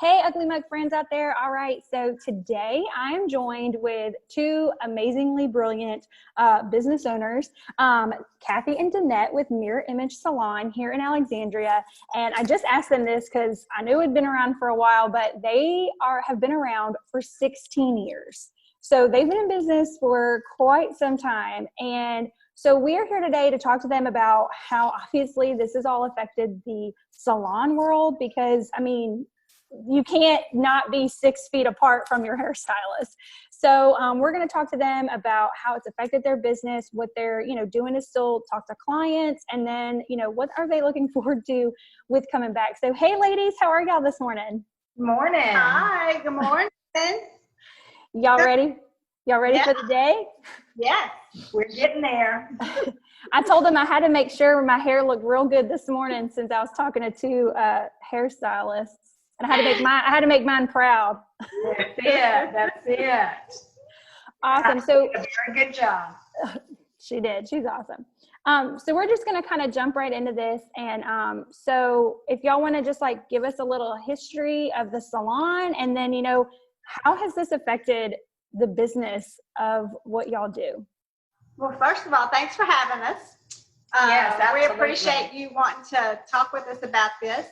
Hey, Ugly Mug friends out there. All right, so today I am joined with two amazingly brilliant business owners, Kathy and Danette with Mirror Image Salon here in Alexandria. And I just asked them this because I knew it had been around for a while, but they have been around for 16 years. So they've been in business for quite some time. And so we are here today to talk to them about how obviously this has all affected the salon world because, I mean, you can't not be 6 feet apart from your hairstylist. So we're going to talk to them about how it's affected their business, what they're, doing to still talk to clients, and then, what are they looking forward to with coming back. So, hey, ladies, how are y'all this morning? Morning. Hi, good morning. Y'all ready? Y'all ready for the day? Yes, we're getting there. I told them I had to make sure my hair looked real good this morning since I was talking to two hairstylists. And I had to make mine proud. That's it. Awesome. So a very good job. She did. She's awesome. So we're just going to kind of jump right into this. And so if y'all want to just like give us a little history of the salon, and then, how has this affected the business of what y'all do? Well, first of all, thanks for having us. Yes, we appreciate you wanting to talk with us about this.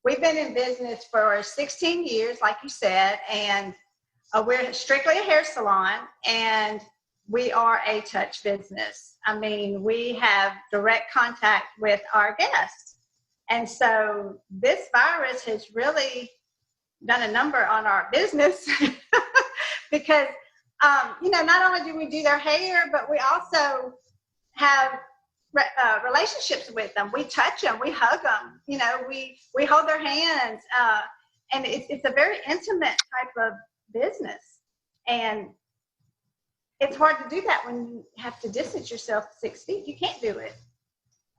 We've been in business for 16 years, like you said, and we're strictly a hair salon, and we are a touch business. I mean, we have direct contact with our guests. And so this virus has really done a number on our business because, not only do we do their hair, but we also have relationships with them. We touch them, we hug them, we hold their hands, and it's a very intimate type of business, and it's hard to do that when you have to distance yourself 6 feet. You can't do it.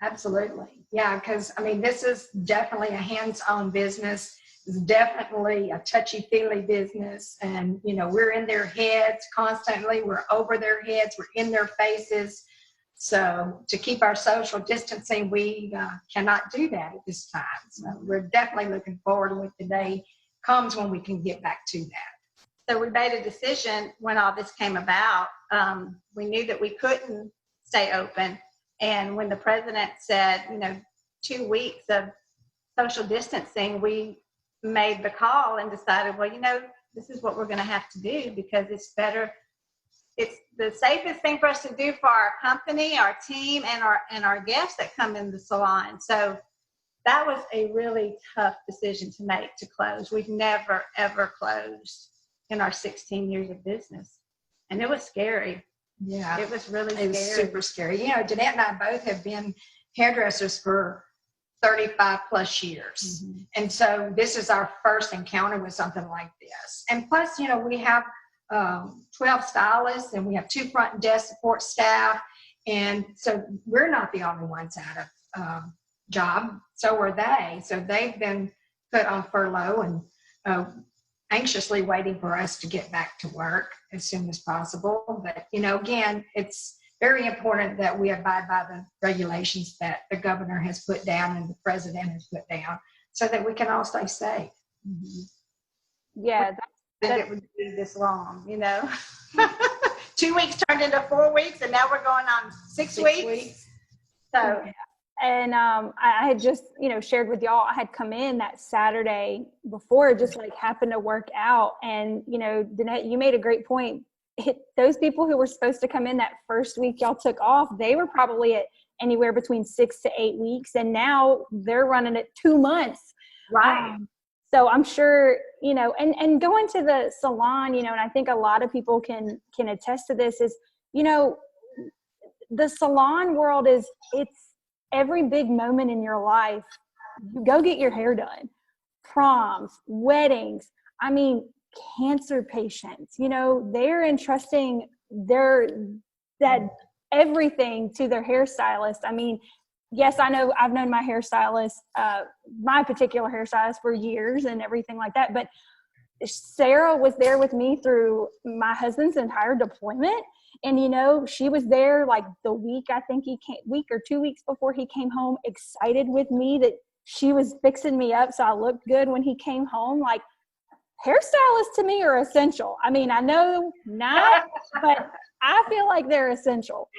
Absolutely. Yeah, because this is definitely a hands-on business. It's definitely a touchy-feely business, and we're in their heads constantly. We're over their heads, we're in their faces. So to keep our social distancing, we cannot do that at this time. So we're definitely looking forward to when the day comes when we can get back to that. So we made a decision when all this came about. We knew that we couldn't stay open. And when the president said, 2 weeks of social distancing, we made the call and decided, well, this is what we're going to have to do because it's better. It's the safest thing for us to do for our company, our team, and our guests that come in the salon. So that was a really tough decision to make, to close. We've never, ever closed in our 16 years of business. And it was scary. Yeah. It was really scary. It was super scary. Danette and I both have been hairdressers for 35 plus years. Mm-hmm. And so this is our first encounter with something like this. And plus, we have 12 stylists, and we have 2 front desk support staff, and so we're not the only ones out of job. So are they. So they've been put on furlough and anxiously waiting for us to get back to work as soon as possible. But again, it's very important that we abide by the regulations that the governor has put down and the president has put down, so that we can all stay safe. Mm-hmm. Yeah. That it would be this long, 2 weeks turned into 4 weeks, and now we're going on 6 weeks. So, and I had just, shared with y'all, I had come in that Saturday before, it just like happened to work out. And, Danette, you made a great point. Those people who were supposed to come in that first week y'all took off, they were probably at anywhere between 6 to 8 weeks. And now they're running at 2 months. Right. So I'm sure, and going to the salon, and I think a lot of people can attest to this is, the salon world it's every big moment in your life. You go get your hair done, proms, weddings. Cancer patients, they're entrusting that everything to their hairstylist. Yes, I know I've known my hairstylist, my particular hairstylist for years and everything like that. But Sarah was there with me through my husband's entire deployment. And, she was there like the week, I think week or 2 weeks before he came home, excited with me that she was fixing me up so I looked good when he came home. Like, hairstylists to me are essential. I mean, I know not, but I feel like they're essential.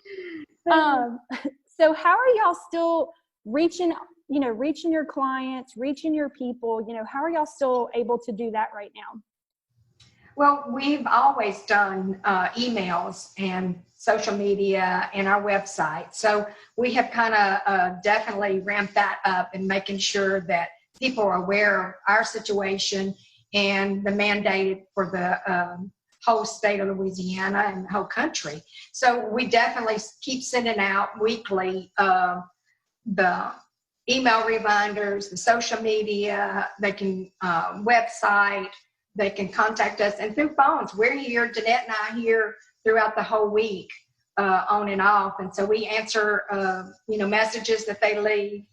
So how are y'all still reaching your clients, reaching your people? How are y'all still able to do that right now? Well, we've always done emails and social media and our website. So we have kind of definitely ramped that up and making sure that people are aware of our situation and the mandate for the whole state of Louisiana and the whole country. So we definitely keep sending out weekly the email reminders, the social media, they can website, they can contact us, and through phones. We're here, Danette and I here throughout the whole week, on and off. And so we answer, messages that they leave.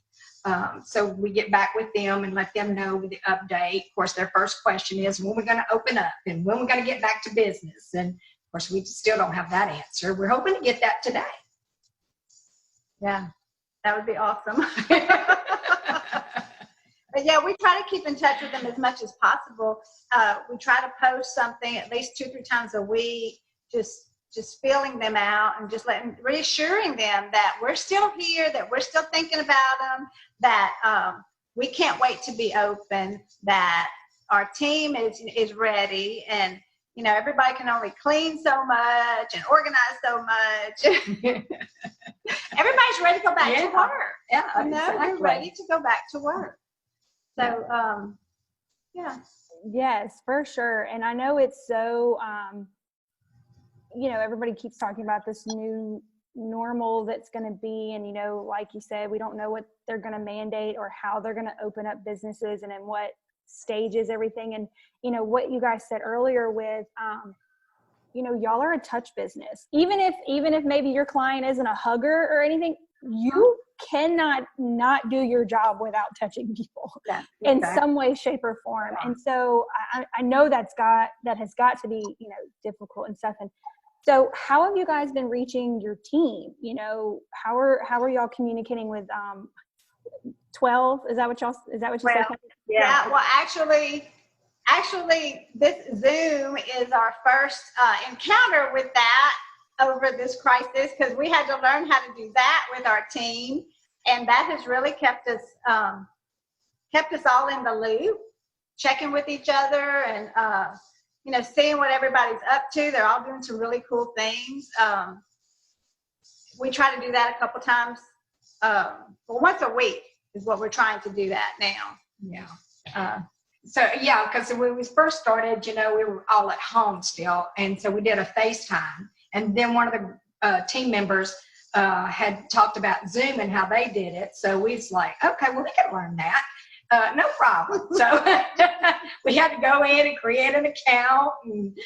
So we get back with them and let them know the update. Of course, their first question is, when we're going to open up and when we're going to get back to business. And of course, we still don't have that answer. We're hoping to get that today. Yeah, that would be awesome. But yeah, we try to keep in touch with them as much as possible. We try to post something at least 2-3 times a week, just feeling them out and just reassuring them that we're still here, that we're still thinking about them, that we can't wait to be open, that our team is ready, and everybody can only clean so much and organize so much. Everybody's ready to go back to work. Yeah, We're ready to go back to work. So, yeah. Yes, for sure. And I know it's so, everybody keeps talking about this new normal that's going to be. And, like you said, we don't know what they're going to mandate or how they're going to open up businesses and in what stages, everything. And, what you guys said earlier with, y'all are a touch business. Even if maybe your client isn't a hugger or anything, you cannot not do your job without touching people in some way, shape, or form. And so I know that has got to be, difficult and stuff. And so how have you guys been reaching your team? How are y'all communicating with 12? Is that what you said? Yeah. Well, actually this Zoom is our first encounter with that over this crisis, because we had to learn how to do that with our team, and that has really kept us all in the loop, checking with each other and seeing what everybody's up to. They're all doing some really cool things. We try to do that a couple times, once a week is what we're trying to do that now. Yeah. Because when we first started, we were all at home still, and so we did a FaceTime. And then one of the team members had talked about Zoom and how they did it. So we was like, okay, well, we can learn that. No problem. So we had to go in and create an account. And,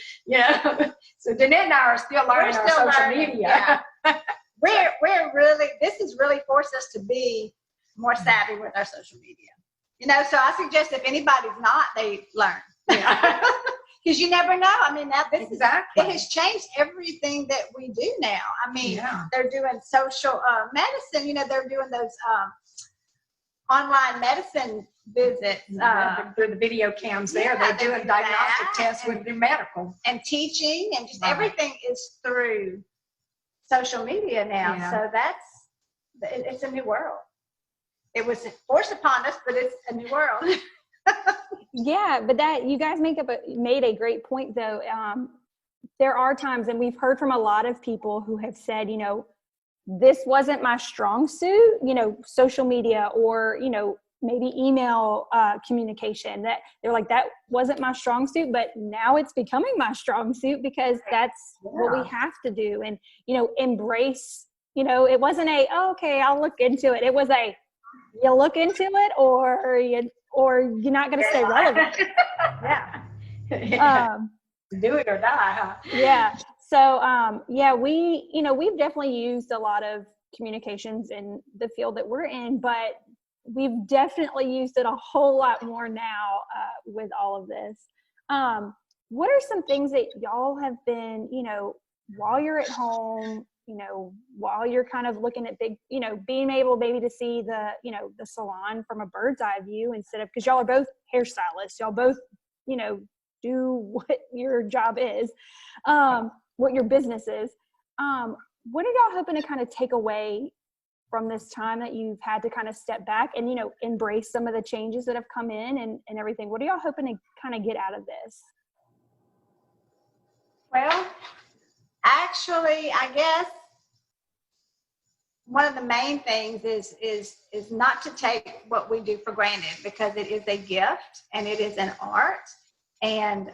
so Danette and I are still learning our social media. Yeah. This has really forced us to be more savvy with our social media. So I suggest if anybody's not, they learn. Because you never know. I mean, it has changed everything that we do now. I mean, they're doing social medicine. They're doing those online medicine visits. Through the video cams there. They're doing diagnostic tests with their medical. And teaching, and just everything is through social media now. Yeah. So it's a new world. It was forced upon us, but it's a new world. Yeah, but that you guys made a great point though. There are times, and we've heard from a lot of people who have said, this wasn't my strong suit, social media or, maybe email communication, that they're like, that wasn't my strong suit, but now it's becoming my strong suit because that's what we have to do. And, embrace, it wasn't okay, I'll look into it. It was you look into it or you're not going to stay relevant. Do it or die, huh? Yeah. So, we've definitely used a lot of communications in the field that we're in, but we've definitely used it a whole lot more now with all of this. What are some things that y'all have been, while you're at home, you know, while you're kind of looking at big, you know, being able maybe to see the, you know, the salon from a bird's eye view instead of, because y'all are both hairstylists, y'all both, you know, do what your job is, what your business is. What are y'all hoping to kind of take away from this time that you've had to kind of step back and, you know, embrace some of the changes that have come in and everything? What are y'all hoping to kind of get out of this? Well, actually, I guess one of the main things is not to take what we do for granted, because it is a gift and it is an art, and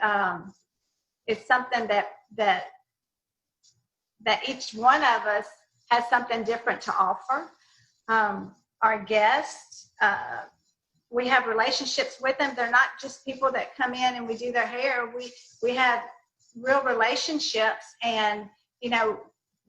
it's something that each one of us has something different to offer. Our guests, we have relationships with them. They're not just people that come in and we do their hair. We have real relationships, and you know,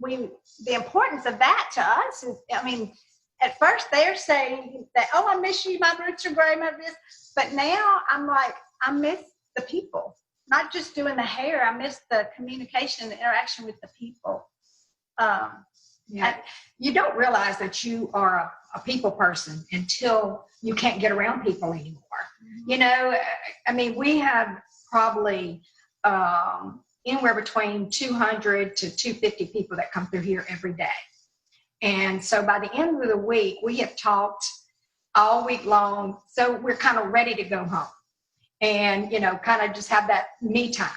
the importance of that to us is, I mean, at first they're saying that, oh, I miss you, my roots are gray, my this, but now I'm like, I miss the people, not just doing the hair. I miss the communication, the interaction with the people. Yeah. You don't realize that you are a people person until you can't get around people anymore. You know, I mean, we have probably anywhere between 200 to 250 people that come through here every day. And so by the end of the week, we have talked all week long. So we're kind of ready to go home and, you know, kind of just have that me time.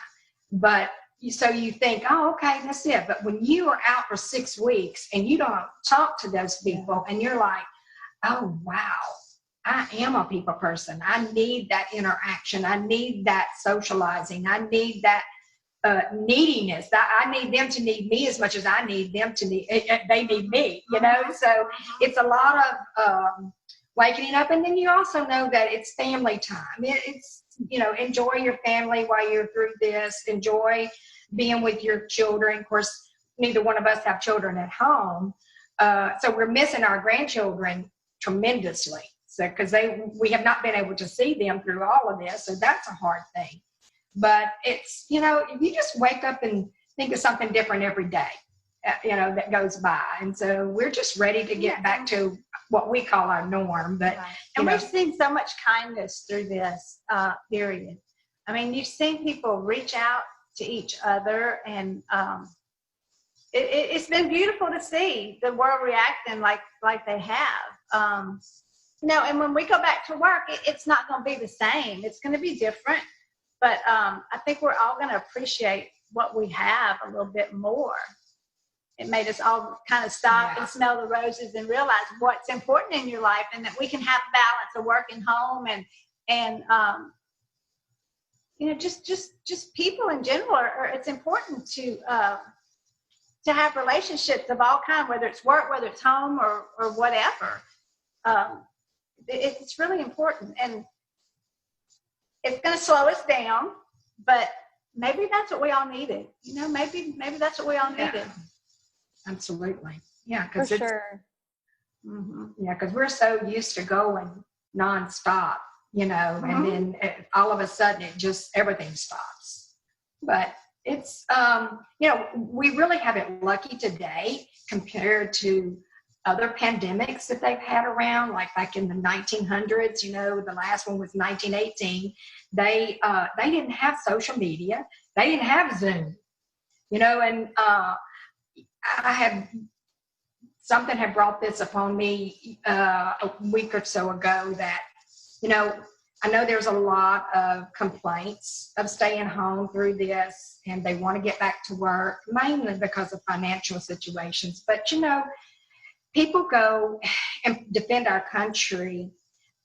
But so you think, oh, okay, that's it. But when you are out for 6 weeks and you don't talk to those people and you're like, oh, wow, I am a people person. I need that interaction. I need that socializing. I need that neediness. I need them to need me as much as I need them to need, they need me, you know? So it's a lot of waking up. And then you also know that it's family time. It's, you know, enjoy your family while you're through this. Enjoy being with your children. Of course, neither one of us have children at home. So we're missing our grandchildren tremendously. So, because we have not been able to see them through all of this. So that's a hard thing. But it's, you know, if you just wake up and think of something different every day, you know, that goes by. And so we're just ready to get back to what we call our norm. But and we've seen so much kindness through this period. I mean, you've seen people reach out to each other, and it's been beautiful to see the world reacting like they have. You know, and when we go back to work, it's not going to be the same. It's going to be different. But I think we're all going to appreciate what we have a little bit more. It made us all kind of stop and smell the roses and realize what's important in your life, and that we can have balance of work and home, and you know, just people in general it's important to have relationships of all kinds, whether it's work, whether it's home, or whatever. It's really important, and it's going to slow us down, but maybe that's what we all needed. You know, maybe that's what we all needed. Absolutely. Yeah, because for sure. Yeah, because we're so used to going nonstop, you know, and then all of a sudden everything stops. But it's, you know, we really have it lucky today compared to other pandemics that they've had around, like back in the 1900s. You know, the last one was 1918. They didn't have social media. They didn't have Zoom, you know, and something had brought this upon me a week or so ago that, you know, I know there's a lot of complaints of staying home through this, and they want to get back to work, mainly because of financial situations. But, you know, people go and defend our country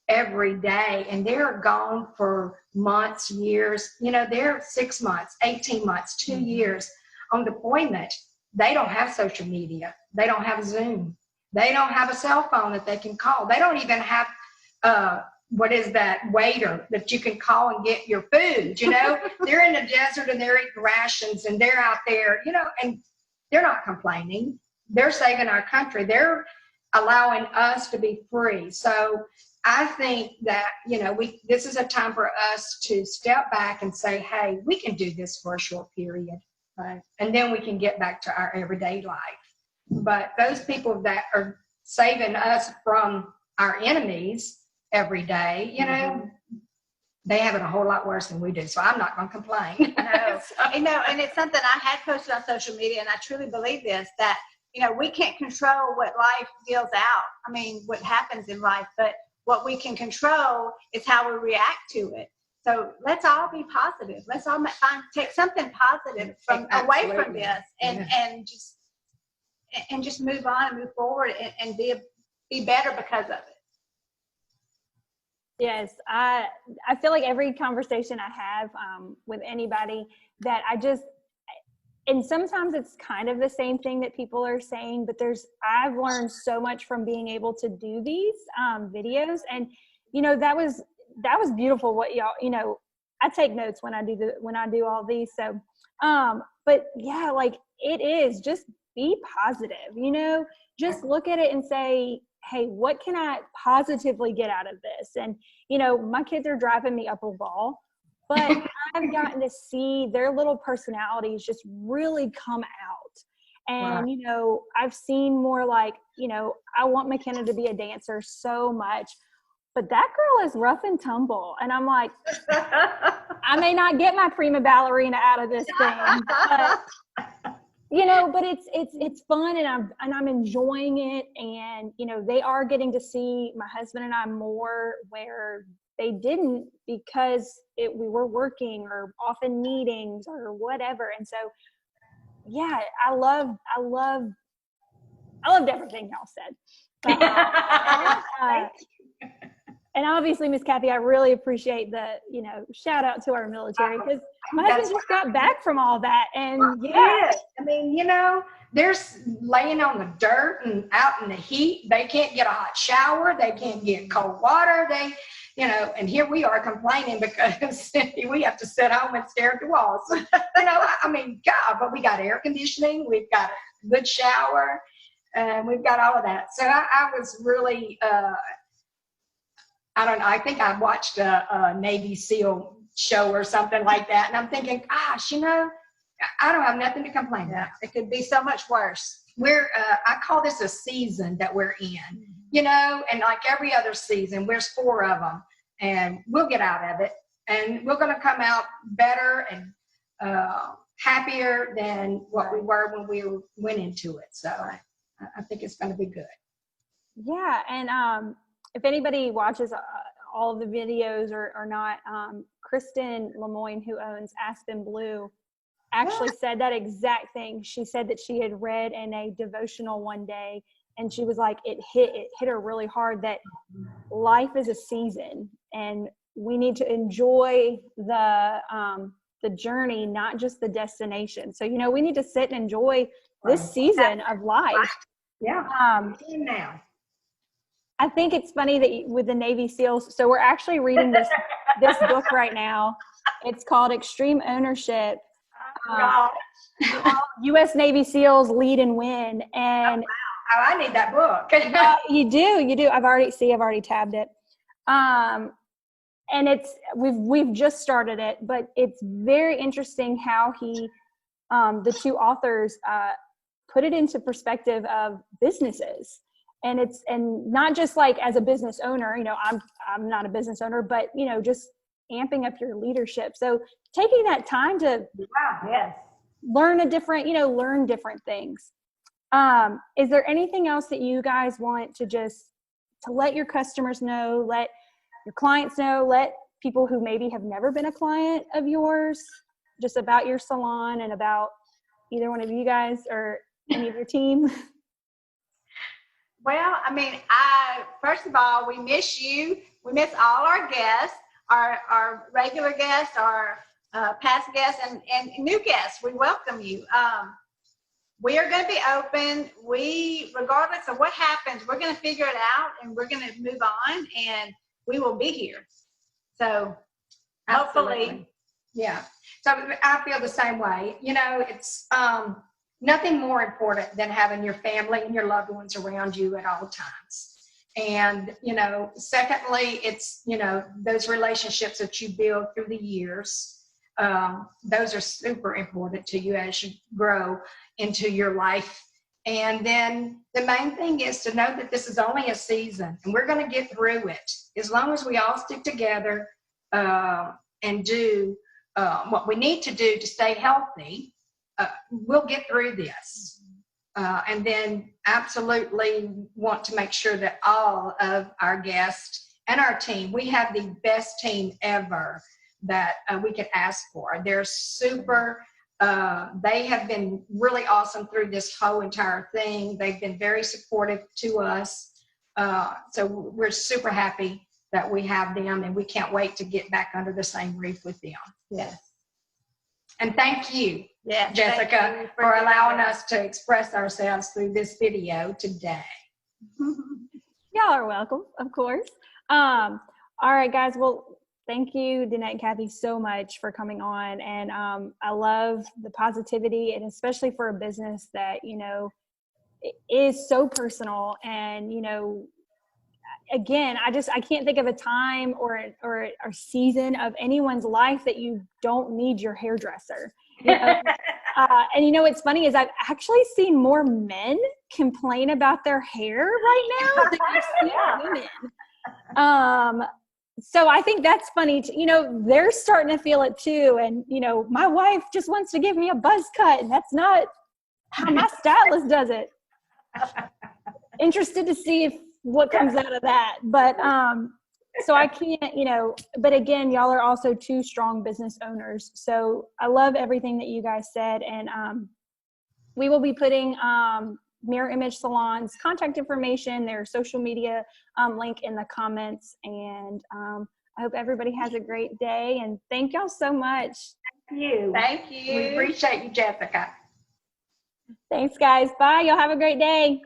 every day, and they're gone for months, years. You know, they're 6 months, 18 months, 2 years on deployment. They don't have social media. They don't have Zoom. They don't have a cell phone that they can call. They don't even have, what is that, waiter that you can call and get your food, you know? They're in the desert and they're eating rations and they're out there, you know, and they're not complaining. They're saving our country. They're allowing us to be free. So I think that, you know, this is a time for us to step back and say, hey, we can do this for a short period. Right. And then we can get back to our everyday life. But those people that are saving us from our enemies every day, you know, they have it a whole lot worse than we do. So I'm not going to complain. No, So- and it's something I had posted on social media, and I truly believe this, that, we can't control what life deals out. I mean, what happens in life, but what we can control is how we react to it. So let's all be positive. Let's all take something positive away from this, and just move on and move forward and be better because of it. Yes, I feel like every conversation I have with anybody that and sometimes it's kind of the same thing that people are saying, but I've learned so much from being able to do these videos, and that was beautiful. What y'all, I take notes when I do all these. So, but yeah, like it is just be positive. Just look at it and say, hey, what can I positively get out of this? And, my kids are driving me up a wall, but I've gotten to see their little personalities just really come out. And, I've seen more like, I want McKenna to be a dancer so much, but that girl is rough and tumble. And I'm like, I may not get my prima ballerina out of this thing, but but it's fun, and I'm enjoying it. And, they are getting to see my husband and I more where they didn't, because we were working or off in meetings or whatever. And so, yeah, I loved everything y'all said. And obviously, Miss Kathy, I really appreciate the, shout out to our military, because my husband just got back from all that. And yeah, I mean, they're laying on the dirt and out in the heat. They can't get a hot shower. They can't get cold water. And here we are complaining because we have to sit home and stare at the walls. I mean, God, but we got air conditioning. We've got a good shower, and we've got all of that. So I was really, I don't know. I think I watched a Navy SEAL show or something like that. And I'm thinking, gosh, I don't have nothing to complain about. It could be so much worse. I call this a season that we're in, and like every other season, there's 4 of them, and we'll get out of it, and we're going to come out better and happier than what we were when we went into it. So I think it's going to be good. Yeah. And if anybody watches all of the videos or not, Kristen Lemoyne, who owns Aspen Blue, actually said that exact thing. She said that she had read in a devotional one day, and she was like, it hit her really hard that life is a season, and we need to enjoy the journey, not just the destination. So, we need to sit and enjoy this season of life. Yeah. Now. I think it's funny that with the Navy SEALs, so we're actually reading this book right now. It's called Extreme Ownership. U.S. Navy SEALs Lead and Win. And I need that book. You do. I've already tabbed it. And we've just started it, but it's very interesting how the 2 authors put it into perspective of businesses. And not just like as a business owner, I'm not a business owner, but, just amping up your leadership. So taking that time to learn different things. Is there anything else that you guys want to let your customers know, let your clients know, let people who maybe have never been a client of yours, just about your salon and about either one of you guys or any of your team? Well, I mean, first of all, we miss you. We miss all our guests, our regular guests, our past guests, and new guests. We welcome you. We are going to be open. Regardless of what happens, we're going to figure it out, and we're going to move on, and we will be here. So hopefully. Yeah. So I feel the same way. It's nothing more important than having your family and your loved ones around you at all times. And, secondly, it's, those relationships that you build through the years, those are super important to you as you grow into your life And then the main thing is to know that this is only a season and we're going to get through it. As long as we all stick together and do what we need to do to stay healthy, we'll get through this. And then absolutely want to make sure that all of our guests and our team, we have the best team ever that we could ask for. They're super. They have been really awesome through this whole entire thing. They've been very supportive to us. So we're super happy that we have them, and we can't wait to get back under the same roof with them. Yes. And thank you, Yes, Jessica, thank you for allowing us to express ourselves through this video today. Y'all are welcome, of course. All right, guys. Well, thank you, Danette and Kathy, so much for coming on. And I love the positivity, and especially for a business that, you know, is so personal. And, you know, again, I can't think of a time or a season of anyone's life that you don't need your hairdresser. You know? And you know what's funny is I've actually seen more men complain about their hair right now than I've seen women. So I think that's funny. You know, they're starting to feel it too. And, you know, my wife just wants to give me a buzz cut, and that's not how my stylist does it. Interested to see what comes out of that. But so I can't, you know, but again, y'all are also two strong business owners. So I love everything that you guys said. And we will be putting Mirror Image Salon's contact information, their social media link in the comments. And I hope everybody has a great day. And thank y'all so much. Thank you. Thank you. We appreciate you, Jessica. Thanks, guys. Bye. Y'all have a great day.